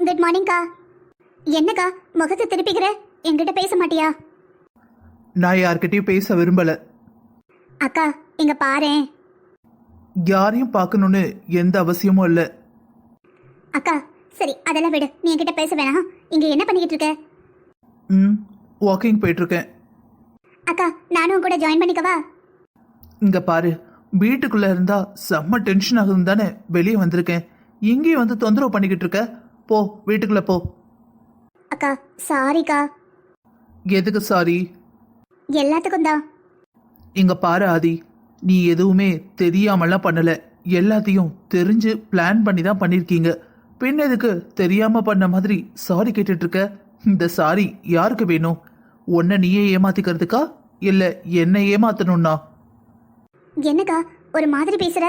Good மார்னிங்க்கா. என்னக்கா முகத்தை திருப்பிக்கிற, என்கிட்ட பேச மாட்டியா? நான் யார்கிட்டயும் பேச விரும்பல. அக்கா இங்க பாரேன். யாரையும் பார்க்கணும்னு எந்த அவசியமும் இல்லை. அக்கா சரி அதெல்லாம் விடு, நீ என்கிட்ட பேச வேணாம். இங்க என்ன பண்ணிக்கிட்டு இருக்க? வாக்கிங் போயிட்டு இருக்கேன். அக்கா நானும் கூட ஜாயின் பண்ணிக்கவா? இங்க பாரு, வீட்டுக்குள்ள இருந்தா செம்ம டென்ஷன் ஆகுதுன்னு தானே வெளியே வந்திருக்கேன். இங்கேயும் வந்து தொந்தரவு பண்ணிக்கிட்டு இருக்க. போ வீட்டுக்குள்ள போ. அக்கா சாரிக்கா. எதுக்கு சாரி? எல்லாத்துக்கும் தான். இங்க பாரு ஆதி, நீ எதுவுமே தெரியாமலாம் பண்ணல. எல்லாத்தையும் தெரிஞ்சு பிளான் பண்ணி தான் பண்ணிருக்கீங்க. பின் எதுக்கு தெரியாம பண்ண மாதிரி சாரி கேட்டுட்டு இருக்க? இந்த சாரி யாருக்கு வேணும்? உன்னை நீயே ஏமாத்திக்கிறதுக்கா இல்ல என்னை ஏமாத்தணும்னா? என்னக்கா ஒரு மாதிரி பேசுற?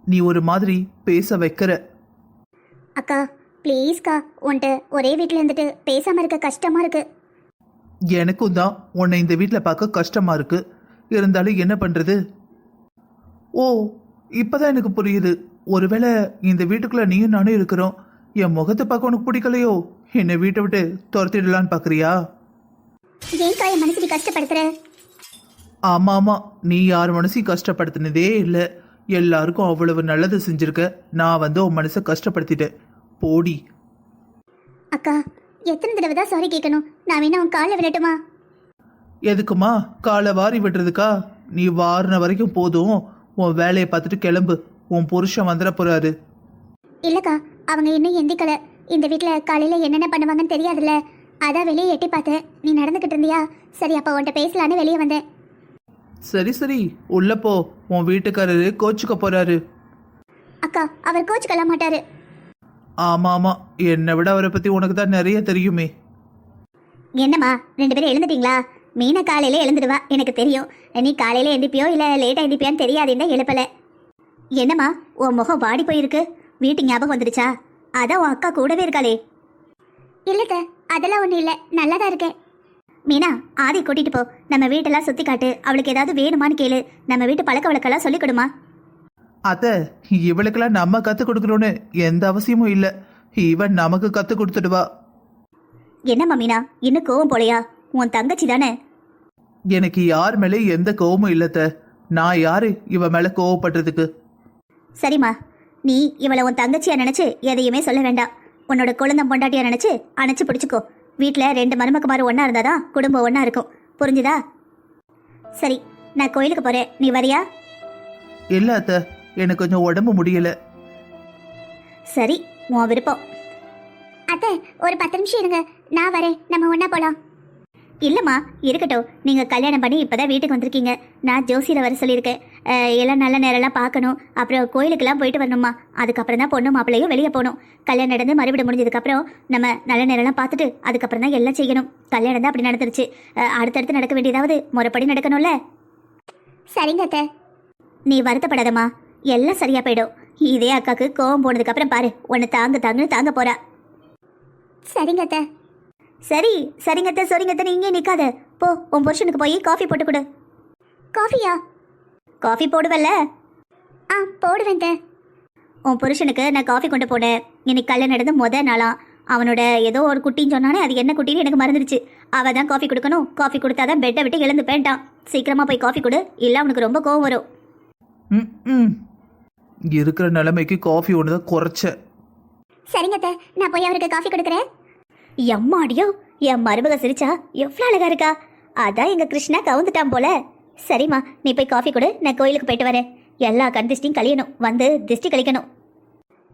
நீ ஒரு மாதிரி பேச வைக்கிற. அக்கா ப்ளீஸ்க்கா, உன்கிட்ட ஒரே வீட்டில் இருந்துட்டு பேசாம இருக்க கஷ்டமா இருக்கு. எனக்கும் தான் உன்னை இந்த வீட்டில் பார்க்க கஷ்டமா இருக்கு. இருந்தாலும் என்ன பண்றது? ஓ இப்பதான் எனக்கு புரியுது. ஒருவேளை இந்த வீட்டுக்குள்ள நீயும் நானும் இருக்கிறோம். என் முகத்தை பார்க்க உனக்கு பிடிக்கலையோ? என்னை வீட்டை விட்டு துரத்திடலான்னு பாக்குறியா? ஏன்க்கா என் மனசு நீ கஷ்டப்படுத்துற? ஆமா ஆமா, நீ யார் மனசையும் கஷ்டப்படுத்தினதே இல்லை. எல்லாருக்கும் அவ்வளவு நல்லது செஞ்சிருக்க. நான் வந்து உன் மனசை கஷ்டப்படுத்திட்டேன். போடி. அக்கா எத்தனை தடவை தான் சாரி கேட்கணும்? நான் வேணா உன் காலை விடட்டுமா? எதுக்குமா காலை வாரி விடுறதுக்கா? நீ வாரின வரைக்கும் போதும். உன் வேலையை பார்த்துட்டு கிளம்பு. உன் புருஷன் வந்துட போறாரு. இல்லக்கா அவங்க இன்னும் எந்திக்கல. இந்த வீட்டில் காலையில் என்னென்ன பண்ணுவாங்கன்னு தெரியாதுல்ல, அதான் வெளியே எட்டி பார்த்தேன். நீ நடந்துக்கிட்டு இருந்தியா? சரி அப்போ உன்கிட்ட பேசலான்னு வெளியே வந்தேன். சரி சரி உள்ள போ. உன் வீட்டுக்காரரு கோச்சுக்க போறாரு. அக்கா அவர் கோச்சுக்கல மாட்டாரு. ஆமா ஆமா, என்னை விட அவரை பத்தி உனக்கு தான் நிறைய தெரியுமே. என்னம்மா ரெண்டு பேரும் எழுந்துட்டீங்களா? மீனா காலையில எழுந்துடுவா எனக்கு தெரியும். நீ காலையில எழுந்திப்பியோ இல்லை லேட்டாக எழுந்திப்பியான்னு தெரியாதுன்னா எழுப்பல. என்னம்மா உன் முகம் வாடி போயிருக்கு? வீட்டு ஞாபகம் வந்துடுச்சா? அதான் உன் அக்கா கூடவே இருக்காளே. இல்லைத்த அதெல்லாம் ஒன்றும் இல்லை, நல்லா தான் இருக்கேன். மீனா ஆதி கூட்டிட்டு போ. நம்ம வீட்டெல்லாம் சுற்றி காட்டு. அவளுக்கு ஏதாவது வேணுமான்னு கேளு. நம்ம வீட்டு பழக்க வழக்கெல்லாம் சொல்லிக் கொடுமா. அத்த இவளுக்கெல்லாம் நம்ம கத்து கொடுக்கணும்னு எந்த அவசியமும் இல்லை. இவன் நமக்கு கத்து கொடுத்துடுவா. என்னம்மா மீனா இன்னும் கோவம் போலையா? உன் தங்கச்சி தானே. எனக்கு யார் மேலே எந்த கோவமும் இல்லத்த. நான் யாரு இவ மேல கோவப்படுறதுக்கு? சரிம்மா, நீ இவளை உன் தங்கச்சியா நினைச்சு எதையுமே சொல்ல வேண்டாம். உன்னோட குழந்தை பொண்டாட்டியா நினைச்சு அணைச்சு பிடிச்சிக்கோ. வீட்டில் 2 மருமக்குமாரு ஒன்னா இருந்தாதான் குடும்பம் ஒன்னா இருக்கும். புரிஞ்சுதா? சரி நான் கோயிலுக்கு போறேன், நீ வரியா? இல்ல அத்த, எனக்கு கொஞ்சம் உடம்பு முடியல. சரி உன் விருப்பம். அத்தை ஒரு 10 நிமிஷம் இருங்க, நான் வரேன், நம்ம ஒன்னா போலாம். இல்லைம்மா இருக்கட்டும். நீங்கள் கல்யாணம் பண்ணி இப்போ தான் வீட்டுக்கு வந்திருக்கீங்க. நான் ஜோசியில் வர சொல்லியிருக்கேன். எல்லாம் நல்ல நேரம்லாம் பார்க்கணும். அப்புறம் கோயிலுக்கெல்லாம் போயிட்டு வரணுமா. அதுக்கப்புறம் தான் பொண்ணு மாப்பிள்ளையும் வெளியே போகணும். கல்யாணம் நடந்து மறுபடியும் முடிஞ்சதுக்கப்புறம் நம்ம நல்ல நேரம்லாம் பார்த்துட்டு அதுக்கப்புறம் தான் எல்லாம் செய்யணும். கல்யாணம் தான் அப்படி நடந்துருச்சு. அடுத்தடுத்து நடக்க வேண்டியதாவது முறைப்படி நடக்கணும்ல. சரிங்க அத்தை. நீ வருத்தப்படாதம்மா, எல்லாம் சரியாக போயிடும். இதே அக்காவுக்கு கோவம் போனதுக்கப்புறம் பாரு, உன்னை தாங்க போறா. சரிங்க அத்தை. சரி சரிங்கத்த சரிங்கத்த, நீ இங்கே நிற்காத. போ உன் புருஷனுக்கு போய் காஃபி போட்டு கொடு. காஃபியா? காஃபி போடுவல்ல? ஆ போடுவேன். உன் புருஷனுக்கு நான் காஃபி கொண்டு போனேன். இன்னைக்கு கல்யாணம் நடந்து முத நாளாம். அவனோட ஏதோ ஒரு குட்டின்னு சொன்னானே, அது என்ன குட்டின்னு எனக்கு மறந்துடுச்சு. அவள் தான் காஃபி கொடுக்கணும். காஃபி கொடுத்தாதான் பெட்டை விட்டு எழுந்து போயிட்டான். சீக்கிரமாக போய் காஃபி கொடு, இல்லை அவனுக்கு ரொம்ப கோவம் வரும். இருக்கிற நிலைமைக்கு காஃபி ஒன்று தான் குறைச்ச. சரிங்கத்த, நான் போய் அவருக்கு காஃபி கொடுக்குறேன். எம்மாடியோ, என் மருமக சிரிச்சா எவ்வளோ அழகா இருக்கா. அதான் எங்க கிருஷ்ணா கவுந்துட்டான் போல. சரிம்மா நீ போய் காஃபி கொடு, நான் கோயிலுக்கு போயிட்டு வரேன். எல்லா கண் திஷ்டியும் கழியணும், வந்து திஷ்டி கழிக்கணும்.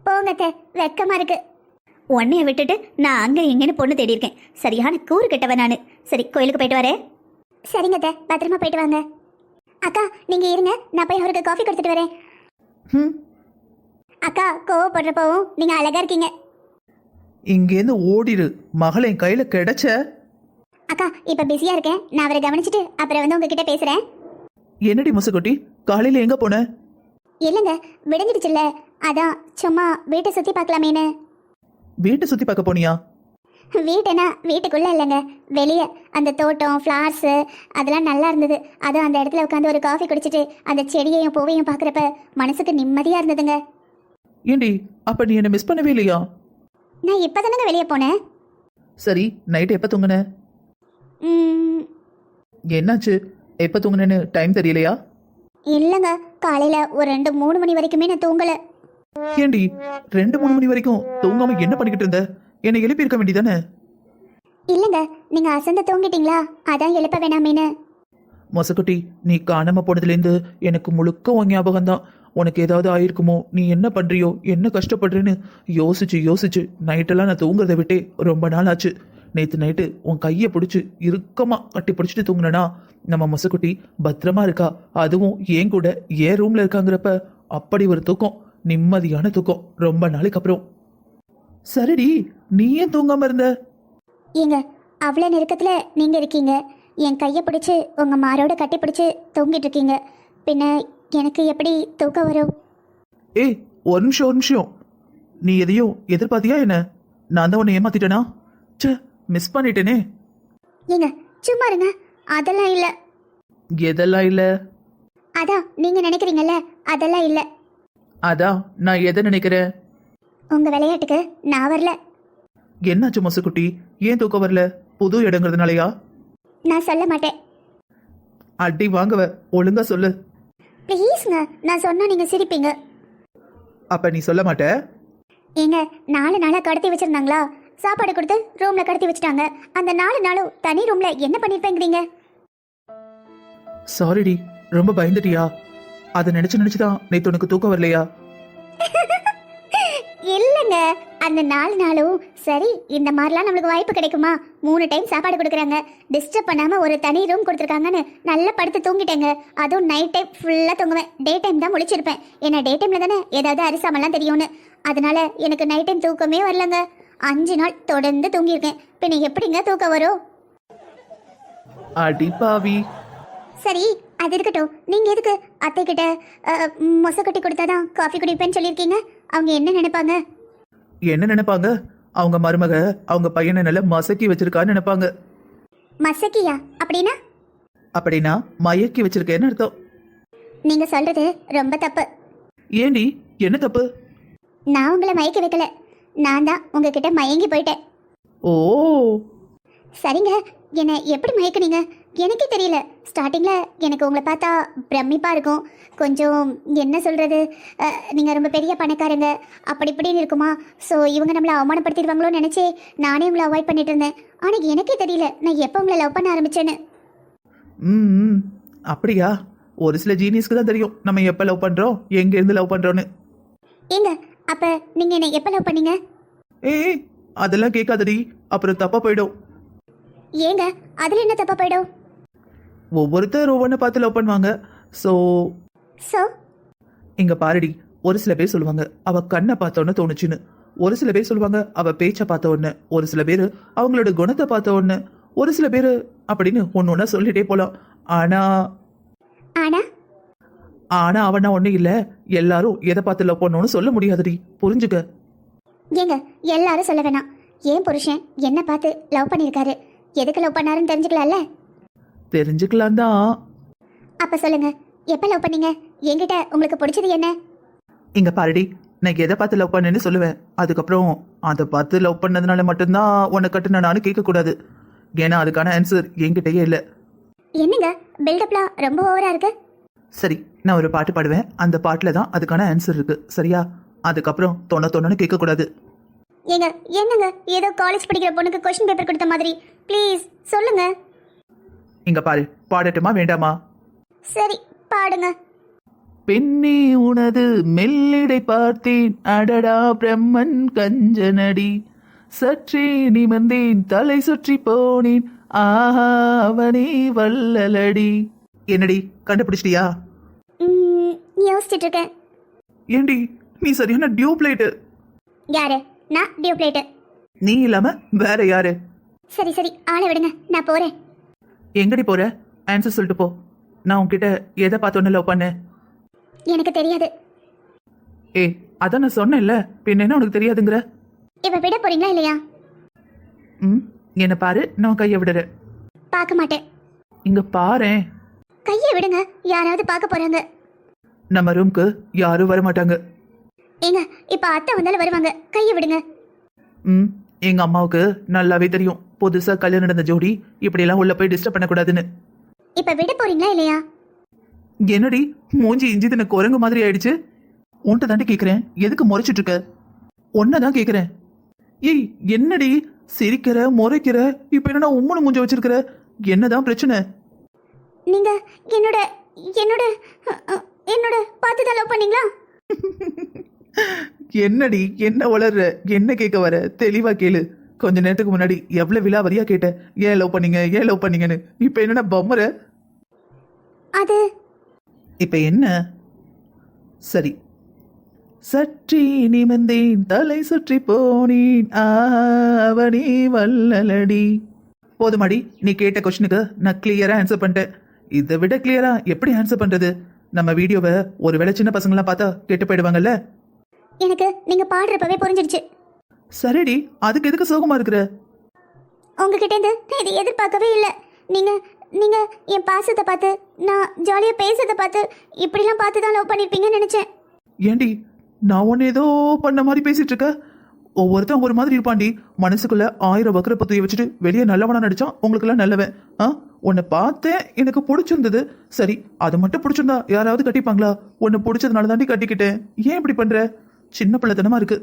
போங்கத்த, வெக்கமா இருக்கு. உன்னைய விட்டுட்டு நான் அங்கே இங்கேன்னு பொண்ணு தேடி இருக்கேன். சரியான கூறு கெட்டவன் நான். சரி கோயிலுக்கு போயிட்டு வரேன். சரிங்கத்த, பத்திரமா போயிட்டு வாங்க. அக்கா நீங்க இருங்க, நான் போய் அவருக்கு காஃபி கொடுத்துட்டு வரேன். அக்கா கோவப்படுறப்பவும் நீங்க அழகா இருக்கீங்க. இங்கேருந்து ஓடிடு, மகளை என் கையில கிடைச்ச. அக்கா இப்ப பிஸியா இருக்கேன், நான் அவரை கவனிச்சுட்டு அப்புறம் வந்து உங்ககிட்ட பேசுறேன். என்னடி முசுக்குட்டி, காலையில எங்க போன? இல்லைங்க விடிஞ்சிடுச்சுல்ல, அதான் சும்மா வீட்டை சுத்தி பார்க்கலாமேன்னு. வீட்டை சுத்தி பார்க்க போனியா? வீட்டுனா வீட்டுக்குள்ள இல்லைங்க, வெளியே அந்த தோட்டம் ஃப்ளார்ஸு அதெல்லாம் நல்லா இருந்தது. அதுவும் அந்த இடத்துல உட்காந்து ஒரு காஃபி குடிச்சிட்டு அந்த செடியையும் பூவையும் பார்க்குறப்ப மனசுக்கு நிம்மதியாக இருந்ததுங்க. ஏண்டி அப்ப நீ என்ன மிஸ் பண்ணவே இல்லையா? நான் இப்பதானங்க வெளியே போனேன். சரி, நைட் எப்போ தூங்குன? ம், என்னாச்சு? எப்போ தூங்குனேன்னு டைம் தெரியலையா? இல்லைங்க, காலையில ஒரு 2-3 மணி வரைக்குமே நான் தூங்கல. ஏண்டி 2-3 மணி வரைக்கும் தூங்காம என்ன பண்ணிக்கிட்டு இருந்த? என்னை எழுப்பி இருக்க வேண்டியதானே? இல்லைங்க, நீங்க அசந்து தூங்கிட்டீங்களா, அதான் எழுப்ப வேணாமேன்னு. மொசக்குட்டி, நீ காணாம போனதுலேருந்து எனக்கு முழுக்க உன் ஞாபகம் தான். உனக்கு ஏதாவது ஆயிருக்குமோ, நீ என்ன பண்றியோ, என்ன கஷ்டப்படுறேன்னு யோசிச்சு யோசிச்சு நைட்டெல்லாம் நான் தூங்குறத விட்டே ரொம்ப நாள் ஆச்சு. நேற்று நைட்டு உன் கையை பிடிச்சி இறுக்கமா கட்டி பிடிச்சிட்டு தூங்குனனா நம்ம மொசக்குட்டி பத்திரமா இருக்கா. அதுவும் ஏன் கூட ஏன் ரூம்ல இருக்காங்கிறப்ப அப்படி ஒரு தூக்கம், நிம்மதியான தூக்கம் ரொம்ப நாளைக்கு அப்புறம். சரிடி, நீ ஏன் தூங்காம இருந்த? ஏங்க, அவ்வளோ நெருக்கத்துல நீங்க இருக்கீங்க, என் கையை பிடிச்சி உங்க மாரோட கட்டி பிடிச்சி தூங்கிட்டு இருக்கீங்க. பின்ன எனக்கு எப்படி தூக்கம் வரும்? ஏய், ஒரு நிமிஷம் ஒரு நிமிஷம். நீ எதையும் எதிர்பார்த்தியா என்ன? நான் தான் உன்னை ஏமாத்திட்டேனா? ச்சே, மிஸ் பண்ணிட்டேனே. ஏங்க சும்மா இருங்க, அதெல்லாம் இல்லை. எதெல்லாம் இல்ல? அதான் நீங்க நினைக்கிறீங்கல்ல, அதெல்லாம் இல்லை. அதான் நான் எதை நினைக்கிறேன்? உங்க விளையாட்டுக்கு நான் வரல. என்னாச்சு மொசுக்குட்டி, ஏன் தூக்கம் வரல? புது இடங்கிறதுனாலயா? நான் சொல்ல மாட்டேன். அடி வாங்குவ, ஒழுங்கா சொல்லு. ப்ளீஸ்ங்க, நான் சொன்னா நீங்க சிரிப்பீங்க. அப்ப நீ சொல்ல மாட்ட? ஏங்க, 4 நாளா கடத்தி வச்சிருந்தாங்களா, சாப்பாடு கொடுத்து ரூம்ல கடத்தி வச்சுட்டாங்க. அந்த 4 நாளும் தனி ரூம்ல என்ன பண்ணிருப்பேங்கிறீங்க? சாரிடி, ரொம்ப பயந்துட்டியா? அதை நினைச்சு நினைச்சுதான் நேத்து உனக்கு தூக்கம் வரலையா? இல்லைங்க, அந்த 4 நாளும் சரி, இந்த மாதிரிலாம் நம்மளுக்கு வாய்ப்பு கிடைக்குமா? 3 டைம் சாப்பாடு கொடுக்குறாங்க, டிஸ்டர்ப் பண்ணாம ஒரு தனி ரூம் கொடுத்துருக்காங்கன்னு நல்லா படுத்து தூங்கிட்டேங்க. அதுவும் நைட் டைம் ஃபுல்லா தூங்குவேன், டே டைம் தான் முழிச்சிருப்பேன். ஏன்னா டே டைம்ல தானே ஏதாவது அரிசாமெல்லாம் தெரியும்னு. அதனால எனக்கு நைட் டைம் தூக்கமே வரலங்க. 5 நாள் தொடர்ந்து தூங்கியிருக்கேன். பின்ன எப்படிங்க தூக்கம் வரும்? அடி பாவி. சரி, அது இருக்கட்டும். நீங்க எதுக்கு அத்தை கிட்ட மொசக்கட்டி கொடுத்தாதான் காஃபி குடிப்பேன்னு சொல்லியிருக்கீங்க? அவங்க என்ன நினைப்பாங்க? என்ன நினைப்பாங்க? அவங்க மருமக அவங்க பையனை நல்ல மசக்கி வச்சிருக்கான்னு நினைப்பாங்க. மசக்கியா அப்படின்னா? அப்படின்னா மயக்கி வச்சிருக்கேன்னு அர்த்தம். நீங்க சொல்றது ரொம்ப தப்பு. ஏண்டி, என்ன தப்பு? நான் உங்களை மயக்க வைக்கல, நான் தான் உங்ககிட்ட மயங்கி போயிட்டேன். ஓ, சரிங்க, என்னை எப்படி மயக்குனீங்க எனக்கே தெரியல. ஸ்டார்டிங்ல எனக்கு உங்களை பார்த்தா பிரமிப்பா இருக்கும். கொஞ்சம் என்ன சொல்றது, நீங்க ரொம்ப பெரிய பணக்காரங்க அப்படி இப்படின்னு இருக்குமா. ஸோ இவங்க நம்மளை அவமானப்படுத்திடுவாங்களோன்னு நினைச்சே நானே உங்களை அவாய்ட் பண்ணிட்டு இருந்தேன். ஆனால் எனக்கே தெரியல நான் எப்போ உங்களை லவ் பண்ண ஆரம்பிச்சேன்னு. ம், அப்படியா? ஒரு சில ஜீனியஸ்க்கு தான் தெரியும் நம்ம எப்ப லவ் பண்றோம், எங்க இருந்து லவ் பண்றோம்னு. ஏங்க, அப்ப நீங்க என்னை எப்போ லவ் பண்ணீங்க? ஏய், அதெல்லாம் கேட்காதடி, அப்புறம் தப்பா போயிடும். ஏங்க, அதுல என்ன தப்பா போயிடும்? ஒவ்வொருத்தர் ஒவ்வொன்று பார்த்து லவ் பண்ணுவாங்க. ஸோ ஸோ இங்க பாருடி, ஒரு சில பேர் சொல்லுவாங்க அவ கண்ணை பார்த்தோன்னு தோணுச்சுன்னு, ஒரு சில பேர் சொல்லுவாங்க அவ பேச்சை பார்த்த உடனே, ஒரு சில பேர் அவங்களோட குணத்தை பார்த்த உடனே, ஒரு சில பேர் அப்படின்னு ஒன்று ஒன்றா சொல்லிட்டே போலாம். ஆனா ஆனா ஆனா அவனா ஒன்றும் இல்லை, எல்லாரும் எதை பார்த்து லவ் பண்ணணும்னு சொல்ல முடியாதுடி, புரிஞ்சுக்க. ஏங்க, எல்லாரும் சொல்ல வேணாம். ஏன் புருஷன் என்ன பார்த்து லவ் பண்ணியிருக்காரு, எதுக்கு லவ் பண்ணாருன்னு தெரிஞ்சுக்கலாம்ல? தெரிஞ்சுக்கலாம் தான். அப்ப சொல்லுங்க, எப்ப லவ் பண்ணீங்க? என்கிட்ட உங்களுக்கு பிடிச்சது என்ன? இங்க பாருடி, நான் எதை பார்த்து லவ் பண்ணேன்னு சொல்லுவேன், அதுக்கப்புறம் அதை பார்த்து லவ் பண்ணதுனால மட்டும்தான் உன்னை கட்டுன நானும் கேட்கக்கூடாது. ஏன்னா அதுக்கான ஆன்சர் என்கிட்டயே இல்லை. என்னங்க பில்டப்லாம் ரொம்ப ஓவரா இருக்கு. சரி, நான் ஒரு பாட்டு பாடுவேன், அந்த பாட்டில் தான் அதுக்கான ஆன்சர் இருக்கு, சரியா? அதுக்கப்புறம் தொண்ணு கேட்கக்கூடாது. ஏங்க என்னங்க, ஏதோ காலேஜ் படிக்கிற பொண்ணுக்கு கொஸ்டின் பேப்பர் கொடுத்த மாதிரி, ப்ளீஸ் சொல்லுங்க. இங்க பாரு, பாடட்டுமா வேண்டாமா? சரி, பாடுங்க. பெண்ணே உனது மெல்லிடை பார்த்தேன், அடடா பிரம்மன் கஞ்சனடி, சற்றே நிமிர்ந்தேன் தலை சுற்றி போனேன், ஆஹா அவனே வல்லலடி. என்னடி, கண்டுபிடிச்சிட்டியா? யோசிச்சுட்டு இருக்கேன். ஏண்டி, நீ சரியான டியூப்லைட்டு. யாரு? நான் டியூப்ளேட்டு. நீ இல்லாம வேற யாரு? சரி சரி, ஆளை விடுங்க, நான் போறேன். எங்கடி போற? ஆன்சர் சொல்லிட்டு போ. நான் உன்கிட்ட எதை பார்த்தோன்னு லவ் பண்ணேன்? எனக்கு தெரியாது. ஏய், அதான் நான் சொன்னேன்ல, பின்ன என்ன உனக்கு தெரியாதுங்கிற? இப்ப விட போறீங்களா இல்லையா? என்ன பாரு, நான் கையை விடுறேன். பார்க்க மாட்டேன். இங்க பாரேன். கையை விடுங்க, யாராவது பார்க்க போறாங்க. நம்ம ரூம்க்கு யாரும் வர மாட்டாங்க. ஏங்க, இப்ப அத்தை வந்தாலும் வருவாங்க, கையை விடுங்க. ம் எங்க அம்மாவுக்கு நல்லாவே தெரியும் புதுசா கல்யாணம் நடந்த ஜோடி இப்படியெல்லாம் உள்ள போய் டிஸ்டர்ப் பண்ணக்கூடாதுன்னு. இப்ப விட போறீங்களா இல்லையா? என்னடி மூஞ்சி இஞ்சி தின குரங்கு மாதிரி ஆயிடுச்சு? உன்கிட்ட தாண்டி கேக்குறேன், எதுக்கு முறைச்சிட்டு இருக்க? ஒன்னதான் கேக்குறேன். ஏய் என்னடி சிரிக்கிற முறைக்கிற, இப்ப என்னடா உம்மனு மூஞ்ச வச்சிருக்கிற? என்னதான் பிரச்சனை? நீங்க என்னோட என்னோட என்னோட பார்த்துதான் லவ் பண்ணீங்களா? என்னடி என்ன வளர்ற, என்ன கேட்க வர? தெளிவா கேளு. கொஞ்ச நேரத்துக்கு முன்னாடி எவ்வளவு விலாவரியா கேட்ட, ஏன் லவ் பண்ணீங்க ஏன் லவ் பண்ணீங்கன்னு. இப்ப என்னடா பம்மர? அது இப்ப என்ன? சரி, சற்றி நிமிர்ந்தேன் தலை சுற்றி போனேன் அவனி வல்லலடி. போதுமாடி, நீ கேட்ட கொஸ்டினுக்கு நான் கிளியரா ஆன்சர் பண்ணிட்டேன். இதை விட கிளியரா எப்படி ஆன்சர் பண்றது? நம்ம வீடியோவை ஒருவேளை சின்ன பசங்களாம் பார்த்தா கெட்டு போயிடுவாங்கல்ல. எனக்கு நீங்க பாடுறப்பவே புரிஞ்சிடுச்சு. சரிடி, அதுக்கு எதுக்கு சோகமா இருக்கிற? உங்ககிட்ட இருந்து நான் இதை எதிர்பார்க்கவே இல்லை. நீங்க நீங்க என் பாசத்தை பார்த்து, நான் ஜாலியா பேசுறதை பார்த்து, இப்படிலாம் பார்த்து தான் லவ் பண்ணிருப்பீங்கன்னு நினைச்சேன். ஏண்டி நான் ஒன்னு ஏதோ பண்ண மாதிரி பேசிட்டு இருக்க? ஒவ்வொருத்தன் ஒரு மாதிரி இருப்பாண்டி. மனசுக்குள்ள 1000 வக்கர பத்தியை வச்சுட்டு வெளியே நல்லவனா நடிச்சான் உங்களுக்கெல்லாம் நல்லவன். உன்னை பார்த்தேன், எனக்கு பிடிச்சிருந்தது. சரி, அது மட்டும் பிடிச்சிருந்தா யாராவது கட்டிப்பாங்களா? உன்னை பிடிச்சதுனால தாண்டி கட்டிக்கிட்டேன். ஏன் இப்படி பண்ற? சின்ன பிள்ளைத்தனமா இருக்கு.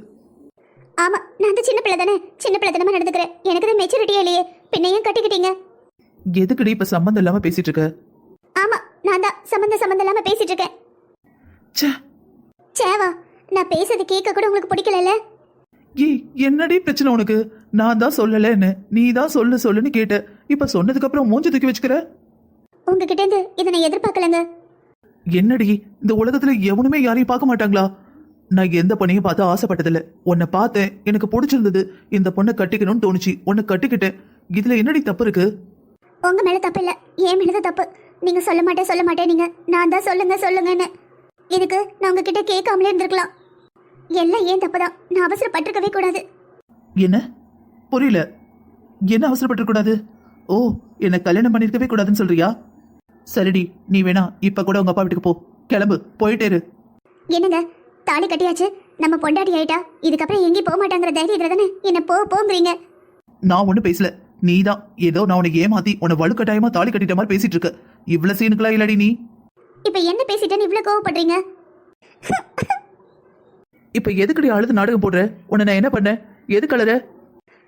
ஆமா, நான் அந்த சின்ன பிள்ளை தானே, சின்ன பிள்ளைத்தனமா நடந்துக்கிறேன். எனக்கு தான் மெச்சூரிட்டியே இல்லையே, பின்ன ஏன் கட்டிக்கிட்டீங்க? எதுக்குடி இப்ப சம்பந்தம் இல்லாம பேசிட்டு இருக்க? ஆமா, நான் தான் சம்பந்தம் இல்லாம பேசிட்டு இருக்கேன். ச்சே, சேவா, நான் பேசுறது கேட்க கூட உங்களுக்கு பிடிக்கல? ஏய் என்னடி பிரச்சனை உனக்கு? நான் தான் சொல்லலன்னு, நீ தான் சொல்லுன்னு கேட்ட. இப்ப சொன்னதுக்கு அப்புறம் மூஞ்சி தூக்கி வச்சுக்கிற. உங்ககிட்ட இருந்து இதை நான் எதிர்பார்க்கலங்க. என்னடி, இந்த உலகத்துல எவனுமே யாரையும் பார்க்க மாட்டாங்களா? நான் எந்த பொண்ணையும் பார்த்து ஆசைப்பட்டதில்ல. உன்னை பார்த்தேன், எனக்கு பிடிச்சிருந்தது. இந்த பொண்ணை கட்டிக்கணும்னு தோணுச்சு, உன்னை கட்டிக்கிட்டேன். இதுல என்னடி தப்பு இருக்கு? உங்க மேல தப்பு இல்ல, என் மேலதான் தப்பு. நீங்க சொல்ல மாட்டேன் நீங்க, நான் தான் சொல்லுங்கன்னு. இதுக்கு நான் உங்ககிட்ட கேட்காமலே இருந்திருக்கலாம். எல்லாம் ஏன் தப்புதான், நான் அவசரப்பட்டிருக்கவே கூடாது. என்ன புரியல? என்ன அவசரப்பட்டு கூடாது? ஓ, என்ன கல்யாணம் பண்ணிருக்கவே கூடாதுன்னு சொல்றியா? சரிடி, நீ வேணா இப்ப கூட உங்க அப்பா வீட்டுக்கு போ. கிளம்பு, போயிட்டே இரு. என்னங்க, தாலி கட்டியாச்சு, நம்ம பொண்டாட்டி ஆயிட்டா, இதுக்கப்புறம் எங்கேயும் போக மாட்டாங்கிற தைரியத்துல தானே என்ன போங்கிறீங்க? நான் ஒன்னும் பேசல, நீதான் ஏதோ நான் உனக்கு ஏமாத்தி உன்னை வலுக்கட்டாயமா தாலி கட்டிட்ட மாதிரி பேசிட்டு இருக்க. இவ்வளவு சீனுக்குலாம் இல்லடி நீ. இப்ப என்ன பேசிட்டேன்னு இவ்வளவு கோவப்படுறீங்க? இப்ப எதுக்கடி அழுது நாடகம் போடுற? உன்னை நான் என்ன பண்ணேன்? எது கலர?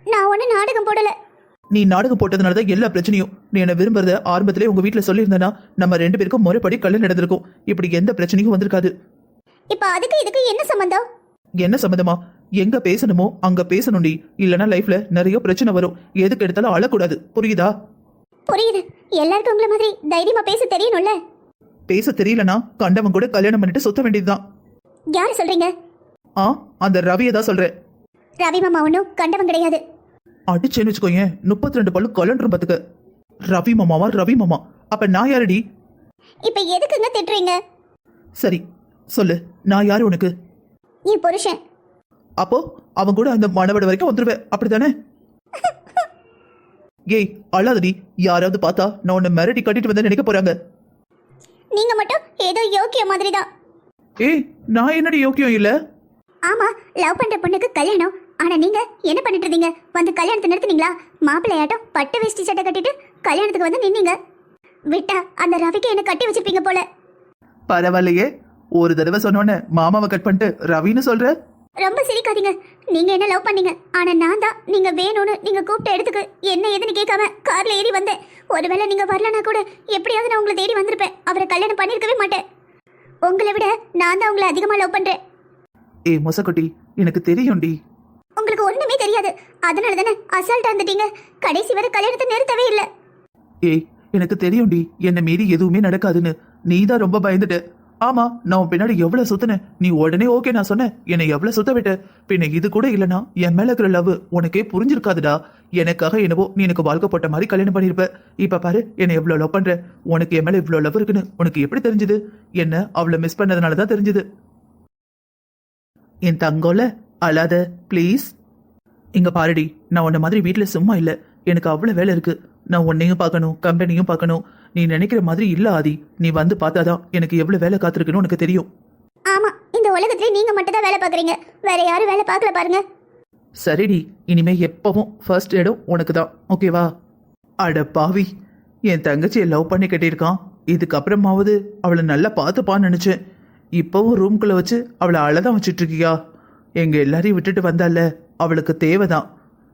நான் ஒண்ணு நாடகம் போடல. நீ நாடகம் போட்டதுனாலதான் எல்லா பிரச்சனையும். நீ என்ன விரும்புறத ஆரம்பத்திலே உங்க வீட்டுல சொல்லியிருந்தனா நம்ம 2 பேருக்கும் முறைப்படி கல்யாணம் நடந்திருக்கும். இப்படி எந்த பிரச்சனையும் வந்திருக்காது. இப்ப அதுக்கு இதுக்கு என்ன சம்பந்தம்? என்ன சம்பந்தமா? எங்க பேசணுமோ அங்க பேசணும்டி. இல்லனா லைஃப்ல நிறைய பிரச்சனை வரும். எதுக்கு எடுத்தாலும் அழக்கூடாது, புரியுதா? புரியுது. எல்லாருக்கும் உங்களை மாதிரி தைரியமா பேச தெரியணும்ல. பேச தெரியலனா கண்டவன் கூட கல்யாணம் பண்ணிட்டு சுத்த வேண்டியதுதான். யாரு சொல்றீங்க? அந்த ரவியை தான் சொல்றேன். ரவி மாமா ஒன்னும் கண்டவன் கிடையாது. அடிச்சேன்னு வச்சுக்கோங்க, 32 பல்லு கலண்டரும் பாத்துக்க. ரவி மாமாவா? ரவி மாமா அப்ப நான் யாரடி? இப்ப எதுக்குங்க திட்டுறீங்க? சரி சொல்லு, நான் யாரு உனக்கு? என் புருஷன். அப்போ அவன் கூட அந்த மணவட வரைக்கும் வந்துருவேன், அப்படித்தானே? ஏய் அழாதடி, யாராவது பார்த்தா நான் உன்னை மிரட்டி கட்டிட்டு வந்தேன்னு நினைக்க போறாங்க. நீங்க மட்டும் ஏதோ யோக்கிய மாதிரி தான். ஏய் நான் என்னடி யோக்கியம் இல்ல? ஆமா, லவ் பண்ற பொண்ணுக்கு கல்யாணம். ஆனா நீங்க என்ன பண்ணிட்டு இருந்தீங்க? வந்து கல்யாணத்தை நிறுத்துனீங்களா? மாப்பிள்ளையாட்டம் பட்டு வேஷ்டி சட்டை கட்டிட்டு கல்யாணத்துக்கு வந்து நின்னீங்க. விட்டா அந்த ரவிக்கு என்ன கட்டி வச்சிருப்பீங்க போல. பரவாயில்லையே, ஒரு தடவை சொன்னோன்னே மாமாவை கட் பண்ணிட்டு ரவின்னு சொல்ற. ரொம்ப சிரிக்காதீங்க. நீங்க என்ன லவ் பண்ணீங்க, ஆனா நான் தான் நீங்க வேணும்னு நீங்க கூப்பிட்ட இடத்துக்கு என்ன ஏதுன்னு கேட்காம கார்ல ஏறி வந்தேன். ஒருவேளை நீங்க வரலனா கூட எப்படியாவது நான் உங்களை தேடி வந்திருப்பேன். அவரை கல்யாணம் பண்ணிருக்கவே மாட்டேன். உங்களை விட நான் தான் உங்களை அதிகமா லவ் பண்றேன். ஏய் மொசக்குட்டி, எனக்கு தெரியும்டி. உங்களுக்கு ஒண்ணுமே தெரியாது, அதனால தானே அசால்ட்டா இருந்துட்டீங்க. கடைசி வரை கல்யாணத்தை நிறுத்தவே இல்லை. ஏய் எனக்கு தெரியும்டி, என்ன மீறி எதுவுமே நடக்காதுன்னு. நீ தான் ரொம்ப பயந்துட்ட. ஆமா, நான் உன் பின்னாடி எவ்வளவு சுத்தினேன். நீ உடனே ஓகே நான் சொன்னேன், என்னை எவ்வளவு சுத்த விட்ட. பின்ன இது கூட இல்லனா என் மேல இருக்கிற லவ் உனக்கே புரிஞ்சிருக்காதுடா. எனக்காக என்னவோ நீ எனக்கு வாழ்க்கை போட்ட மாதிரி கல்யாணம் பண்ணிருப்ப. இப்ப பாரு என்ன எவ்வளவு லவ் பண்ற. உனக்கு என் மேல இவ்வளவு லவ் இருக்குன்னு உனக்கு எப்படி தெரிஞ்சது? என்ன அவளை மிஸ் பண்ணதுனாலதான் தெரிஞ்சது. என் தங்கோல அழாத ப்ளீஸ். இங்க பாருடி, நான் உன்ன மாதிரி வீட்டுல சும்மா இல்ல. எனக்கு அவ்வளவு வேலை இருக்கு. நான் உன்னையும் பார்க்கணும், கம்பெனியும் பார்க்கணும். நீ நினைக்கிற மாதிரி இல்ல ஆதி. நீ வந்து பார்த்தாதான் எனக்கு எவ்வளவு வேலை காத்திருக்குன்னு உனக்கு தெரியும். ஆமா, இந்த உலகத்திலே நீங்க மட்டும் தான் வேலை பாக்குறீங்க. வேற யாரும் வேலை பார்க்கல பாருங்க. சரிடி, இனிமே எப்பவும் ஃபர்ஸ்ட் இடம் உனக்கு தான், ஓகேவா? அட பாவி, என் தங்கச்சியை லவ் பண்ணி கட்டியிருக்கான். இதுக்கப்புறமாவது அவளை நல்லா பார்த்துப்பான்னு நினச்சேன். இப்போவும் ரூம்குள்ளே வச்சு அவளை அழதான் வச்சுட்டு இருக்கியா? எங்கள் எல்லாரையும் விட்டுட்டு வந்தால, அவளுக்கு தேவைதான்.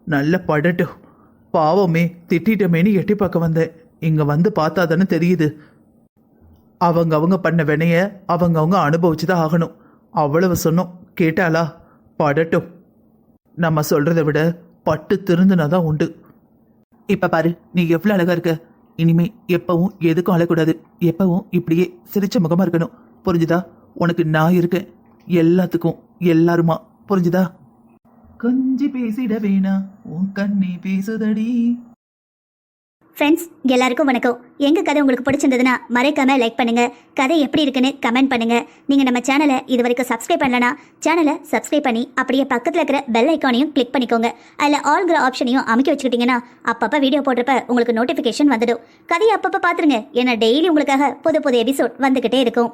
நல்ல படட்டும். பாவமே, திட்டிட்டமேனு எட்டி பார்க்க வந்தேன். இங்கே வந்து பார்த்தா தானே தெரியுது. அவங்க பண்ண வினைய அவங்க அனுபவிச்சு தான் ஆகணும். அவ்வளவு சொன்னோம், கேட்டாளா? படட்டும். நம்ம சொல்றதை விட பட்டு திருந்துனாதான் உண்டு. இப்ப பாரு, நீ எவ்வளவு அழகா இருக்க. இனிமே எப்பவும் எதுக்கும் அழக்கூடாது. எப்பவும் இப்படியே சிரிச்ச முகமா இருக்கணும், புரிஞ்சுதா? உனக்கு நான் இருக்கேன், எல்லாத்துக்கும் எல்லாருமா, புரிஞ்சுதா? கொஞ்சி பேசிட வேணா, உன் கண்ணி பேசுதடி. ஃப்ரெண்ட்ஸ் எல்லாருக்கும் வணக்கம். எங்கள் கதை உங்களுக்கு பிடிச்சிருந்ததுன்னா மறக்காம லைக் பண்ணுங்க. கதை எப்படி இருக்குன்னு கமெண்ட் பண்ணுங்க. நீங்கள் நம்ம சேனலை இது வரைக்கும் சப்ஸ்கிரைப் பண்ணலனா சேனலை சப்ஸ்கிரைப் பண்ணி அப்படியே பக்கத்தில் இருக்கிற பெல் ஐக்கானையும் கிளிக் பண்ணிக்கோங்க. அதில் ஆல்கிற ஆப்ஷனையும் அமைக்க வச்சுக்கிட்டிங்கன்னா அப்பப்போ வீடியோ போடுறப்ப உங்களுக்கு நோட்டிஃபிகேஷன் வந்துடும். கதையை அப்பப்போ பார்த்துருங்க, ஏன்னா டெய்லி உங்களுக்காக புது புது எபிசோட் வந்துக்கிட்டே இருக்கும்.